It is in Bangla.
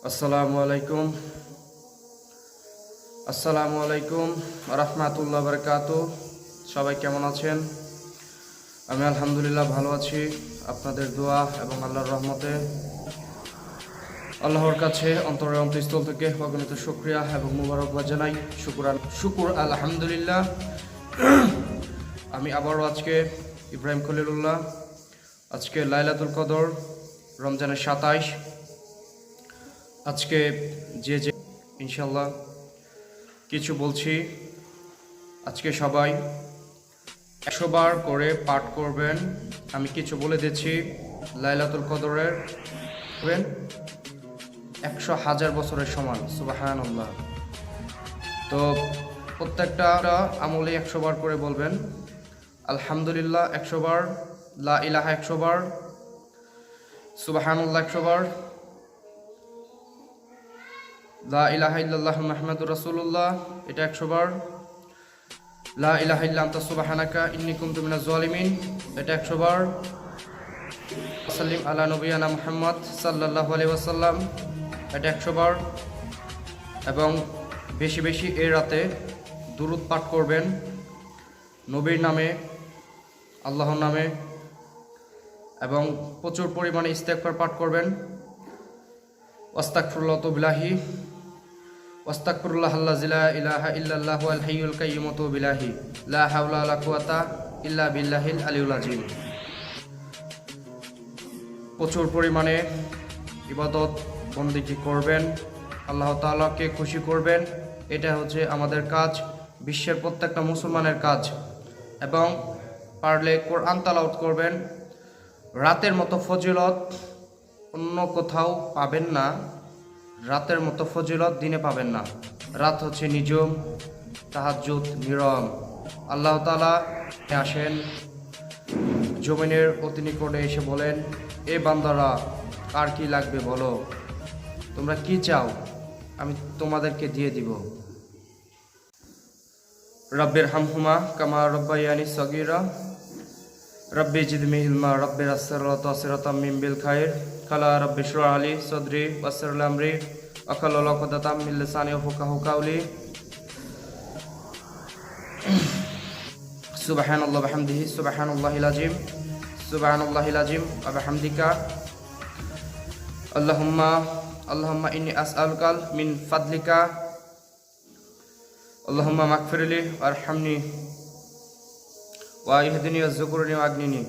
আসসালামু আলাইকুম রাহমাতুল্লাহ বারাকাতুহু। সবাই কেমন আছেন? আমি আলহামদুলিল্লাহ ভালো আছি। আপনাদের দোয়া এবং আল্লাহর রহমতে আল্লাহর কাছে অন্তরের অন্তঃস্থল থেকে অগণিত শুকরিয়া এবং মুবারকবাদ জানাই। শুকুর আলহামদুলিল্লাহ। আমি আবারও আজকে ইব্রাহিম খলিলুল্লাহ, আজকে লাইলাতুল কদর, রমজানের 27। আজকে যে ইনশাল্লাহ কিছু বলছি। আজকে সবাই 100 বার করে পাঠ করবেন। আমি কিছু বলে দিচ্ছি। লাইলাতুল কদরের 100,000 বছরের সমান। সুবহানাল্লাহ। তো প্রত্যেকটা আমলে 100 বার করে বলবেন। আলহামদুলিল্লাহ 100 বার, লা ইলাহা 100 বার, সুবহানাল্লাহ 100 বার, লা ইলাহা ইল্লাল্লাহু মুহাম্মাদুর রাসূলুল্লাহ এটা 100 বার, লা ইলাহা ইল্লা আনতা সুবহানাকা ইন্নী কুনতু মিনাজ জালিমিন এটা 100 বার, সাল্লিম আলা নবিয়ানা মুহাম্মদ সাল্লাল্লাহু আলাইহি ওয়াসাল্লাম এটা 100 বার। এবং বেশি বেশি এই রাতে দুরূদ পাঠ করবেন, নবীর নামে, আল্লাহর নামে, এবং প্রচুর পরিমাণে ইস্তেগফার পাঠ করবেন। আস্তাগফিরুল্লাহ বিল্লাহি ওয়াস্তাগফিরুল্লাহ আল্লাযী লা ইলাহা ইল্লাল্লাহু আল হাইয়ুল কাইয়্যুম বিল্লাহি লা হাওলা ওয়ালা কুওয়াতা ইল্লা বিল্লাহিল আলিয়্যিল আযীম। প্রচুর পরিমাণে ইবাদত বন্দেগী করবেন, আল্লাহ তাআলাকে খুশি করবেন। এটা হচ্ছে আমাদের কাজ, বিশ্বের প্রত্যেকটা মুসলমানের কাজ। এবং পারলে কোরআন তেলাওয়াত করবেন। রাতের মতো ফজিলত অন্য কোথাও পাবেন না, রাতের মতো ফজিলত দিনে পাবেন না। রাত হচ্ছে নিজম, তাহাজ্জুদ নীরব। আল্লাহ তাআলা আসেন জমিনের অতি নিকটে এসে বলেন, এ বান্দারা কার কি লাগবে বলো, তোমরা কি চাও আমি তোমাদেরকে দিয়ে দিব। রব্বির হামহুমা কামা রব্বায়ানি সগীরা রব্বি জিদনি ইলমা রব্বির আসরাতা সিরাতাম মিন বিল খায়র কালা রব্বি ইশরাহ লি সাদরি ওয়াসির লি আমরি ওয়াহলুল উকদাতাম মিন লিসানি ইয়াফকাহু কাওলি। সুবহানাল্লাহি ওয়া বিহামদিহি সুবহানাল্লাহিল আযীম সুবহানাল্লাহিল আযীম ওয়া বিহামদিকা আল্লাহুম্মা ইন্নী আসআলুকা মিন ফাদলিকা আল্লাহুম্মা মাগফিরলি ওয়ারহামনি ওয়া ইহদিনি ওয়াজকুরনি ওয়া আগনিনি।